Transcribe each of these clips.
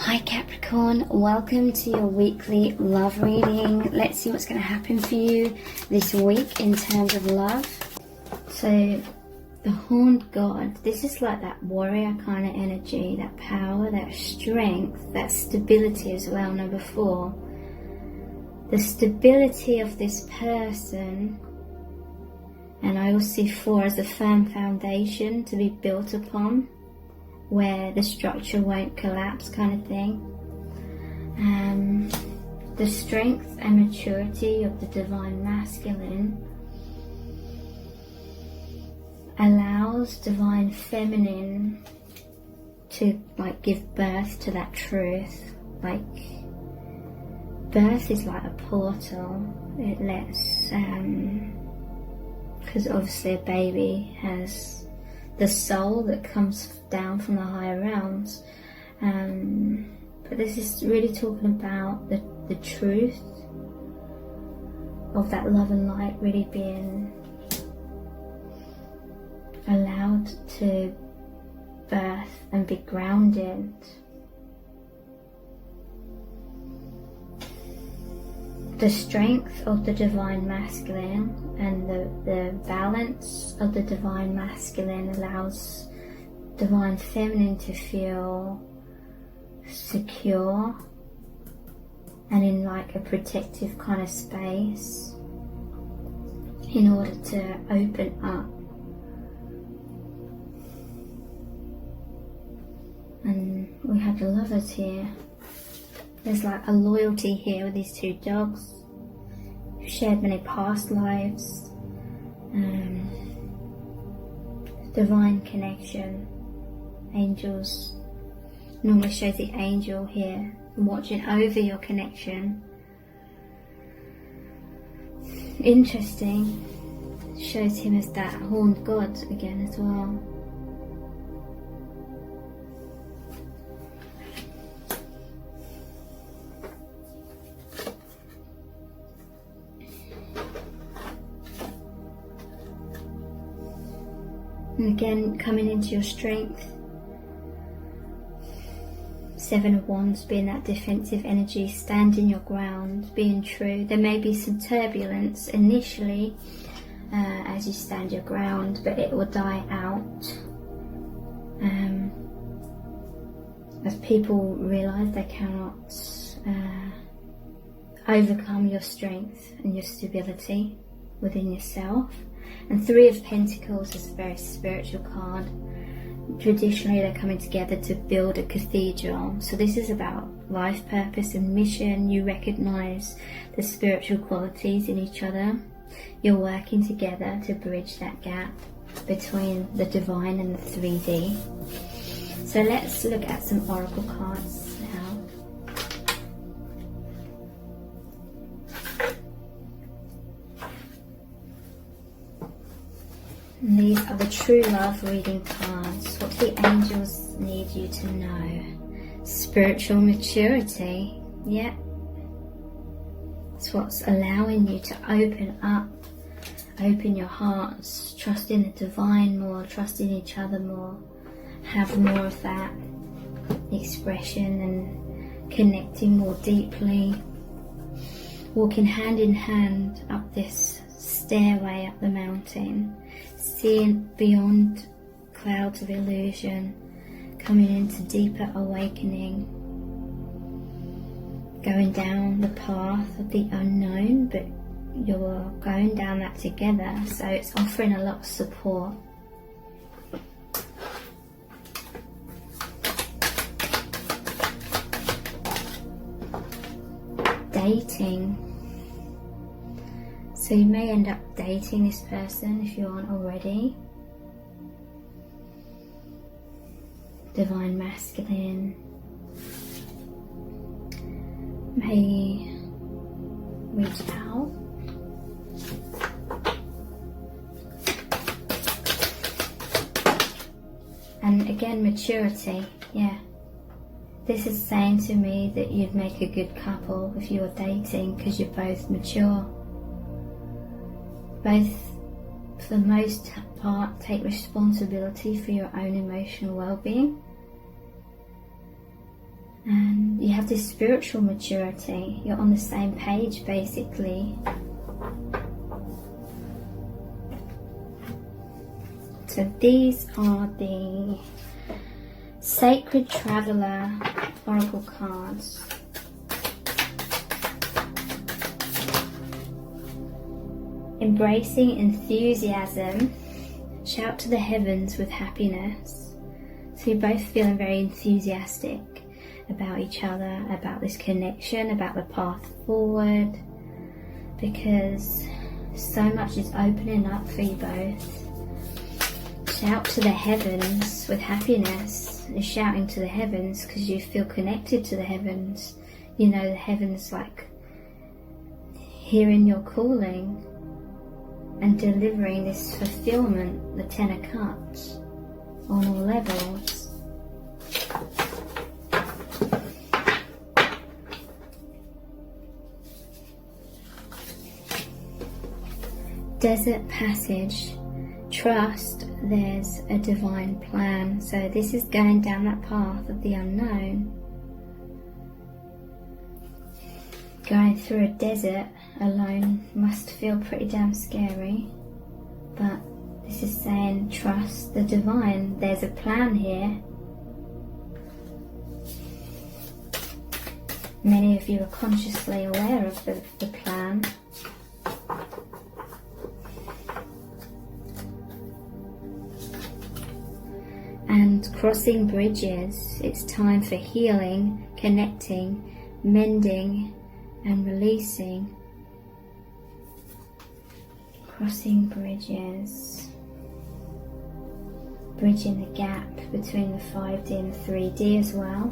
Hi Capricorn, welcome to your weekly love reading. Let's see what's going to happen for you this week in terms of love. So the Horned God, this is like that warrior kind of energy, that power, that strength, that stability as well. Number 4, the stability of this person, and I also see 4 as a firm foundation to be built upon, where the structure won't collapse, kind of thing. The strength and maturity of the divine masculine allows divine feminine to give birth to that truth. Birth is like a portal. It lets, because obviously a baby has the soul that comes down from the higher realms, but this is really talking about the truth of that love and light really being allowed to birth and be grounded. The strength of the divine masculine and the balance of the divine masculine allows divine feminine to feel secure and in a protective kind of space in order to open up. And we have the Lovers here. There's a loyalty here with these 2 dogs who shared many past lives. Divine connection. Angels normally shows the angel here watching over your connection. Interesting. Shows him as that horned god again as well. And again, coming into your strength. 7 of Wands being that defensive energy, standing your ground, being true. There may be some turbulence initially as you stand your ground, but it will die out as people realise they cannot overcome your strength and your stability within yourself. And 3 of Pentacles is a very spiritual card. Traditionally they're coming together to build a cathedral. So this is about life purpose and mission. You recognise the spiritual qualities in each other. You're working together to bridge that gap between the divine and the 3D. So let's look at some oracle cards now. And these are the true love reading cards. What do the angels need you to know? Spiritual maturity. Yeah. It's what's allowing you to open up, open your hearts, trust in the divine more, trust in each other more, have more of that expression and connecting more deeply, walking hand in hand up this stairway up the mountain, seeing beyond clouds of illusion, coming into deeper awakening, going down the path of the unknown, but you're going down that together, so it's offering a lot of support. Dating. So you may end up dating this person if you aren't already. Divine masculine may reach out. And again, maturity, yeah. This is saying to me that you'd make a good couple if you were dating, because you're both mature. Both, for the most part, take responsibility for your own emotional well-being. And you have this spiritual maturity. You're on the same page, basically. So these are the Sacred Traveler Oracle cards. Embracing enthusiasm. Shout to the heavens with happiness. So you're both feeling very enthusiastic about each other, about this connection, about the path forward, because so much is opening up for you both. Shout to the heavens with happiness. You're shouting to the heavens because you feel connected to the heavens. You know the heavens like hearing your calling and delivering this fulfillment, the Ten of Cups, on all levels. Desert Passage. Trust there's a divine plan. So this is going down that path of the unknown. Going through a desert alone must feel pretty damn scary, but this is saying trust the divine. There's a plan here. Many of you are consciously aware of the plan. And crossing bridges. It's time for healing, connecting, mending and releasing. Crossing bridges. Bridging the gap between the 5D and the 3D as well.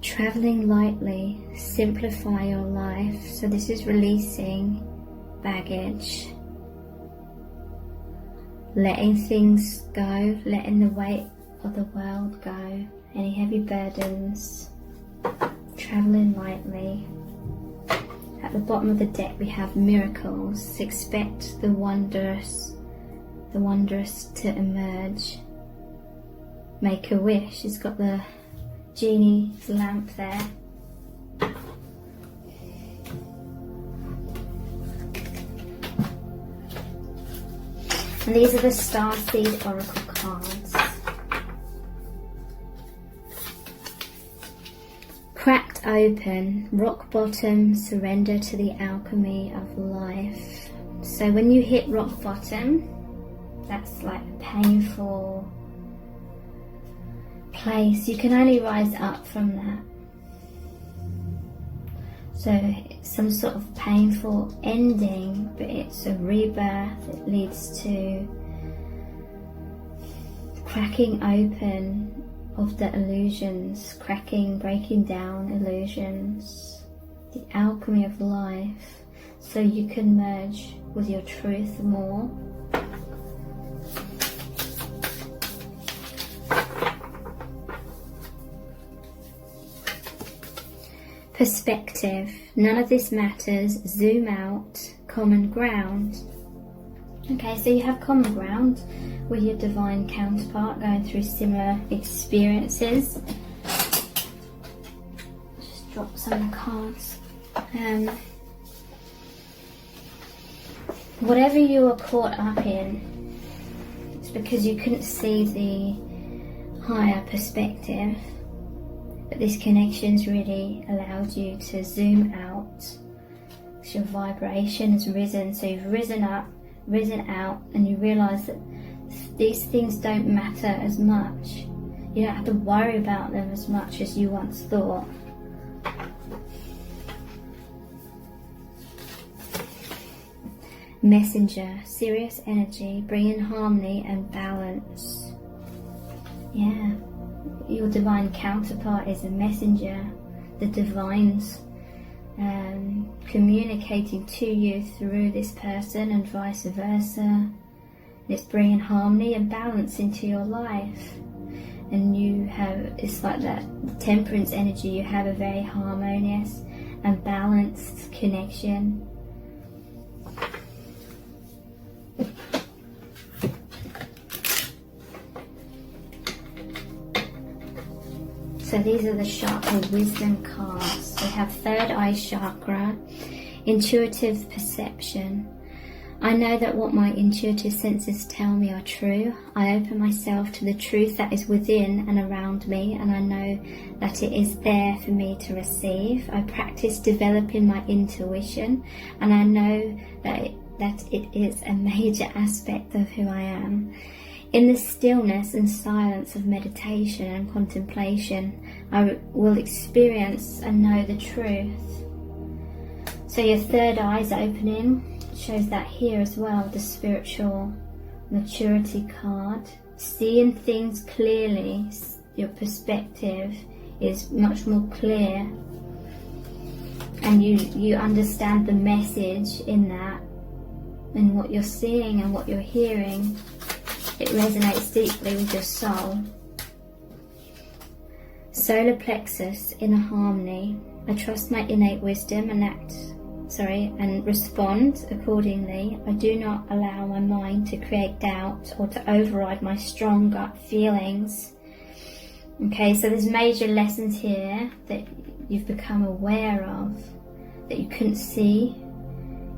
Traveling lightly, simplify your life. So this is releasing baggage, letting things go, letting the weight of the world go, any heavy burdens, traveling lightly. At the bottom of the deck we have miracles. Expect the wondrous to emerge. Make a wish. It's got the genie's lamp there. And these are the Starseed Oracle cards. Cracked open, rock bottom, surrender to the alchemy of life. So when you hit rock bottom, that's like a painful place. You can only rise up from that. So it's some sort of painful ending, but it's a rebirth. It leads to cracking open of the illusions, breaking down illusions, the alchemy of life, so you can merge with your truth more. Perspective. None of this matters. Zoom out. Common ground. Okay, so you have common ground with your divine counterpart going through similar experiences. Just drop some of the cards. Whatever you were caught up in, it's because you couldn't see the higher perspective. But this connection's really allowed you to zoom out. So your vibration has risen. So you've risen up, risen out, and you realise that these things don't matter as much. You don't have to worry about them as much as you once thought. Messenger, serious energy, bringing harmony and balance. Yeah. Your divine counterpart is a messenger. The divine's communicating to you through this person and vice versa. It's bringing harmony and balance into your life. And you have, it's like that temperance energy, you have a very harmonious and balanced connection. So these are the chakra wisdom cards. We have third eye chakra, intuitive perception. I know that what my intuitive senses tell me are true. I open myself to the truth that is within and around me, and I know that it is there for me to receive. I practice developing my intuition, and I know that it is a major aspect of who I am. In the stillness and silence of meditation and contemplation, I will experience and know the truth. So your third eye is opening. Shows that here as well, the spiritual maturity card. Seeing things clearly, your perspective is much more clear, and you understand the message in that, and what you're seeing and what you're hearing. It resonates deeply with your soul. Solar plexus, inner harmony. I trust my innate wisdom and respond accordingly. I do not allow my mind to create doubt or to override my strong gut feelings. Okay, so there's major lessons here that you've become aware of that you couldn't see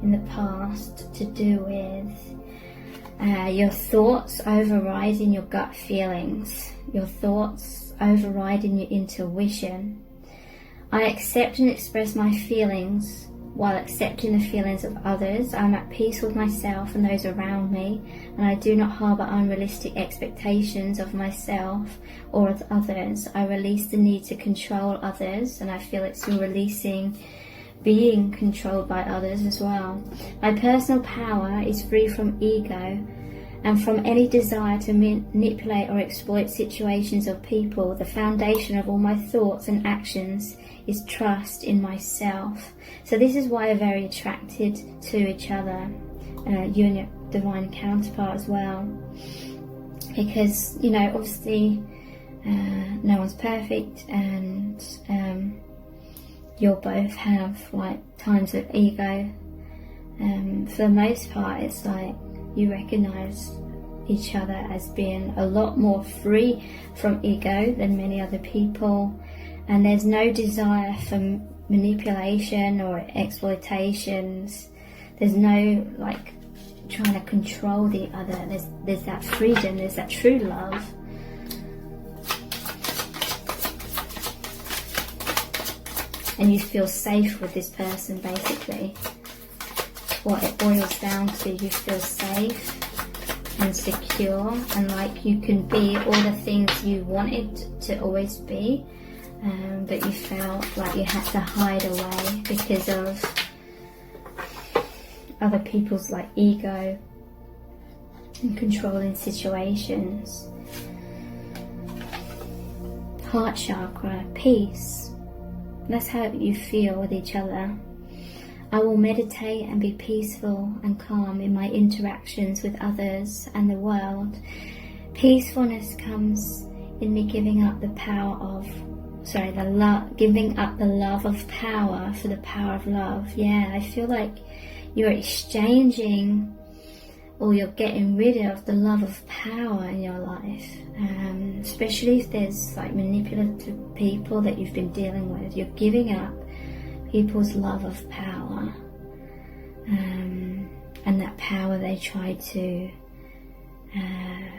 in the past, to do with your thoughts overriding your gut feelings, your thoughts overriding your intuition. I accept and express my feelings while accepting the feelings of others. I'm at peace with myself and those around me, and I do not harbour unrealistic expectations of myself or of others. I release the need to control others, and I feel it's releasing being controlled by others as well. My personal power is free from ego and from any desire to manipulate or exploit situations or people. The foundation of all my thoughts and actions is trust in myself. So this is why you're very attracted to each other, you and your divine counterpart as well, because obviously no one's perfect, and you'll both have times of ego. For the most part, it's like you recognize each other as being a lot more free from ego than many other people, and there's no desire for manipulation or exploitations. There's no trying to control the other. There's that freedom, there's that true love. And you feel safe with this person, basically. What it boils down to, you feel safe and secure, and like you can be all the things you wanted to always be, but you felt like you had to hide away because of other people's ego and controlling situations. Heart chakra, peace. That's how you feel with each other. I will meditate and be peaceful and calm in my interactions with others and the world. Peacefulness comes in me giving up the giving up the love of power for the power of love. Yeah, I feel like you're exchanging, or you're getting rid of the love of power in your life, especially if there's manipulative people that you've been dealing with. You're giving up people's love of power, and that power they try to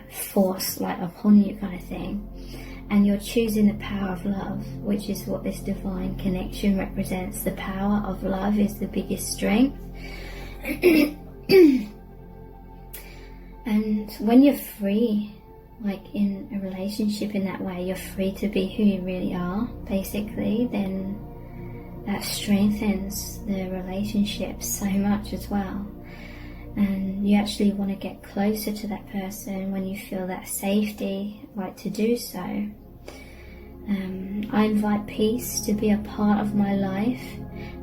force upon you, kind of thing. And you're choosing the power of love, which is what this divine connection represents. The power of love is the biggest strength. And when you're free, in a relationship in that way, you're free to be who you really are, basically, then that strengthens the relationship so much as well. And you actually want to get closer to that person when you feel that safety, to do so. I invite peace to be a part of my life,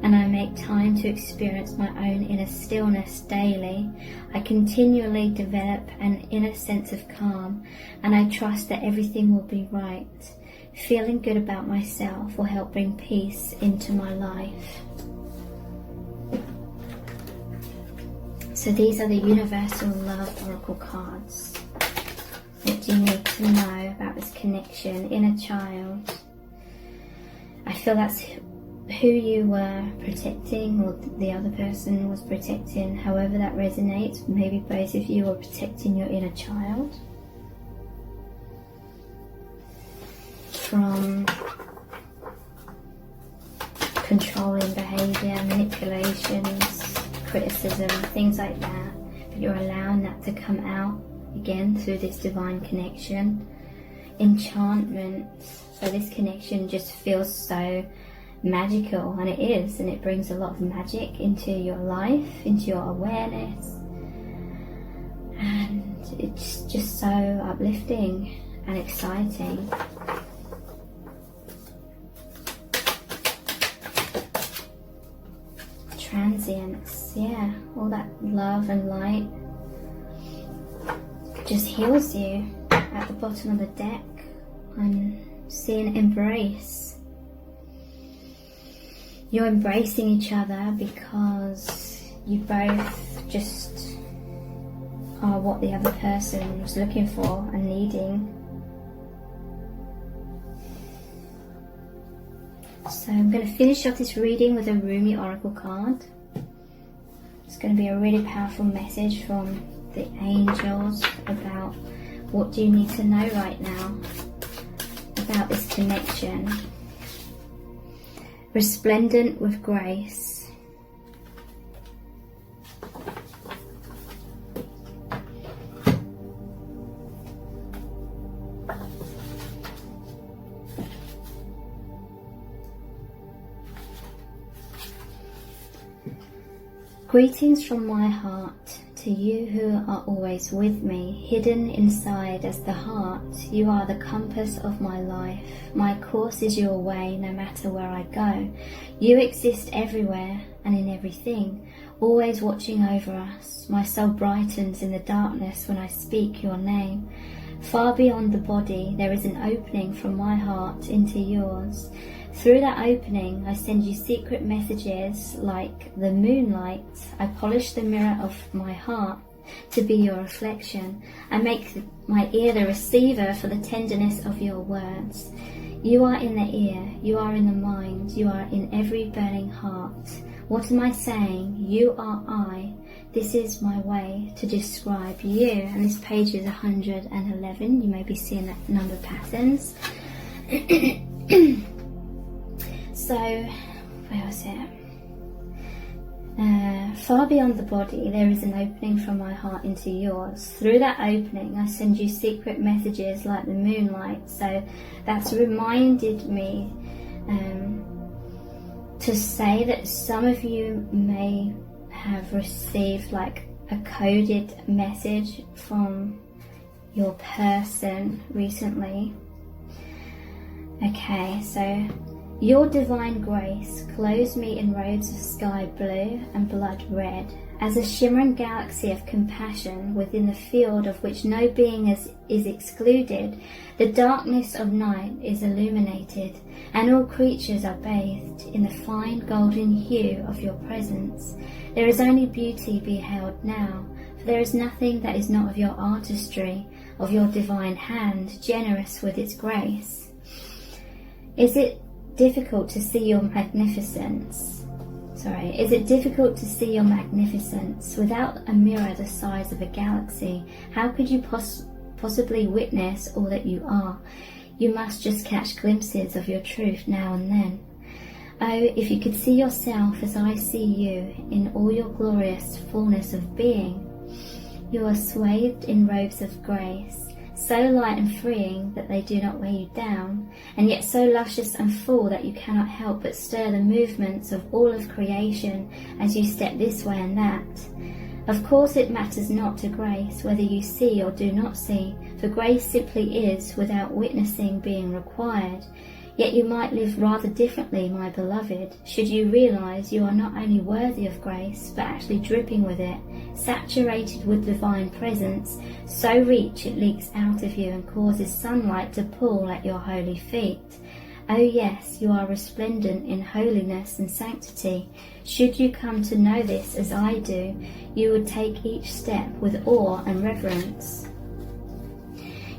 and I make time to experience my own inner stillness daily. I continually develop an inner sense of calm, and I trust that everything will be right. Feeling good about myself will help bring peace into my life. So these are the Universal Love Oracle cards. What do you need to know about this connection? Inner child. I feel that's who you were protecting, or the other person was protecting, however that resonates. Maybe both of you are protecting your inner child from controlling behaviour, manipulations, criticism, things like that. But you're allowing that to come out again through this divine connection. Enchantment. So this connection just feels so magical, and it is, and it brings a lot of magic into your life, into your awareness, and it's just so uplifting and exciting. Transience, yeah, all that love and light just heals you. At the bottom of the deck, I'm seeing embrace. You're embracing each other because you both just are what the other person was looking for and needing. So I'm going to finish off this reading with a Rumi Oracle card. It's going to be a really powerful message from the angels about what do you need to know right now about this connection. Resplendent with grace. Greetings from my heart to you who are always with me, hidden inside as the heart. You are the compass of my life. My course is your way, no matter where I go. You exist everywhere and in everything, always watching over us. My soul brightens in the darkness when I speak your name. Far beyond the body, there is an opening from my heart into yours. Through that opening, I send you secret messages like the moonlight. I polish the mirror of my heart to be your reflection. I make my ear the receiver for the tenderness of your words. You are in the ear, you are in the mind, you are in every burning heart. What am I saying? You are I. This is my way to describe you. And this page is 111. You may be seeing that number patterns. So, where was it? Far beyond the body, there is an opening from my heart into yours. Through that opening, I send you secret messages like the moonlight. So that's reminded me to say that some of you may have received like a coded message from your person recently. Okay, so your divine grace clothes me in robes of sky blue and blood red, as a shimmering galaxy of compassion within the field of which no being is excluded. The darkness of night is illuminated, and all creatures are bathed in the fine golden hue of your presence. There is only beauty beheld now, for there is nothing that is not of your artistry, of your divine hand, generous with its grace. Is it difficult to see your magnificence? Is it difficult to see your magnificence? Without a mirror the size of a galaxy, how could you possibly witness all that you are? You must just catch glimpses of your truth now and then. Oh, if you could see yourself as I see you, in all your glorious fullness of being. You are swathed in robes of grace, so light and freeing that they do not weigh you down, and yet so luscious and full that you cannot help but stir the movements of all of creation as you step this way and that. Of course it matters not to grace whether you see or do not see, for grace simply is, without witnessing being required. Yet you might live rather differently, my beloved, should you realize you are not only worthy of grace, but actually dripping with it, saturated with divine presence, so rich it leaks out of you and causes sunlight to pool at your holy feet. Oh yes, you are resplendent in holiness and sanctity. Should you come to know this as I do, you would take each step with awe and reverence.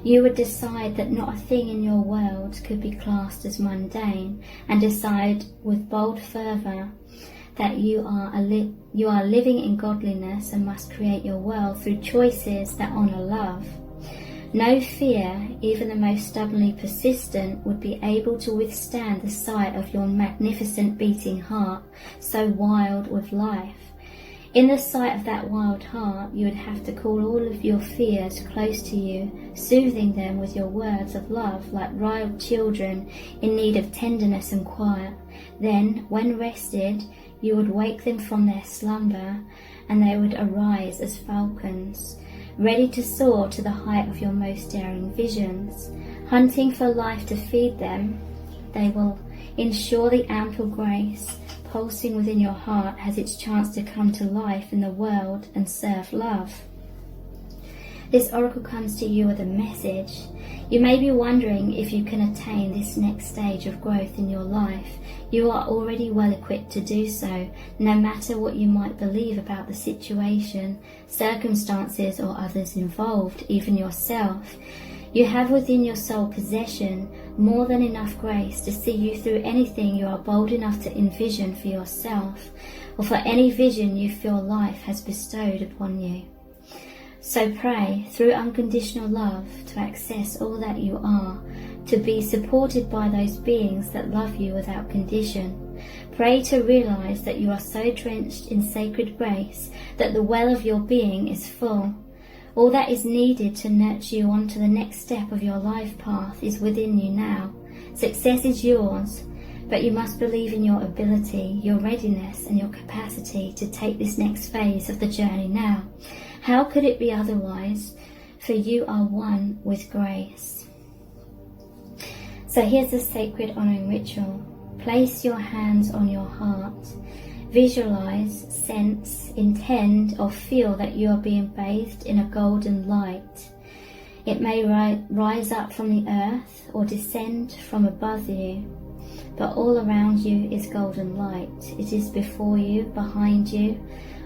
You would decide that not a thing in your world could be classed as mundane, and decide with bold fervour that you are living in godliness and must create your world through choices that honour love. No fear, even the most stubbornly persistent, would be able to withstand the sight of your magnificent beating heart, so wild with life. In the sight of that wild heart, you would have to call all of your fears close to you, soothing them with your words of love like riled children in need of tenderness and quiet. Then, when rested, you would wake them from their slumber, and they would arise as falcons, ready to soar to the height of your most daring visions. Hunting for life to feed them, they will ensure the ample grace pulsing within your heart has its chance to come to life in the world and serve love. This oracle comes to you with a message. You may be wondering if you can attain this next stage of growth in your life. You are already well equipped to do so, no matter what you might believe about the situation, circumstances, or others involved, even yourself. You have within your soul possession more than enough grace to see you through anything you are bold enough to envision for yourself, or for any vision you feel life has bestowed upon you. So pray through unconditional love to access all that you are, to be supported by those beings that love you without condition. Pray to realize that you are so drenched in sacred grace that the well of your being is full. All that is needed to nurture you on to the next step of your life path is within you now. Success is yours, but you must believe in your ability, your readiness, and your capacity to take this next phase of the journey now. How could it be otherwise? For you are one with grace. So here's the sacred honouring ritual. Place your hands on your heart. Visualize, sense, intend, or feel that you are being bathed in a golden light. It may rise up from the earth or descend from above you, but all around you is golden light. It is before you, behind you,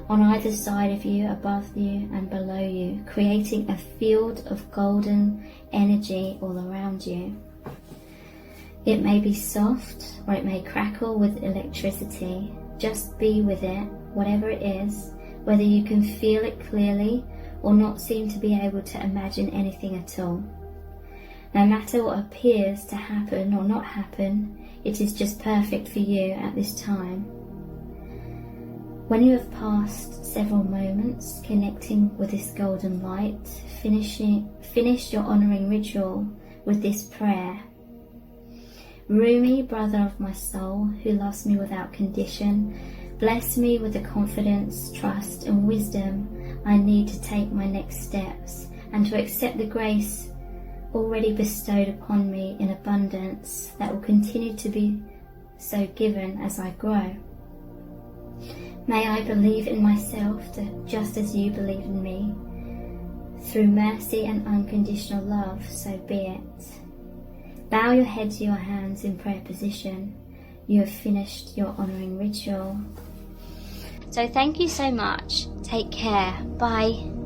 on either side of you, above you and below you, creating a field of golden energy all around you. It may be soft or it may crackle with electricity. Just be with it, whatever it is, whether you can feel it clearly or not seem to be able to imagine anything at all. No matter what appears to happen or not happen, it is just perfect for you at this time. When you have passed several moments connecting with this golden light, finish your honouring ritual with this prayer. Rumi, brother of my soul, who loves me without condition, bless me with the confidence, trust and wisdom I need to take my next steps and to accept the grace already bestowed upon me in abundance that will continue to be so given as I grow. May I believe in myself just as you believe in me. Through mercy and unconditional love, so be it. Bow your head to your hands in prayer position. You have finished your honouring ritual. So thank you so much. Take care. Bye.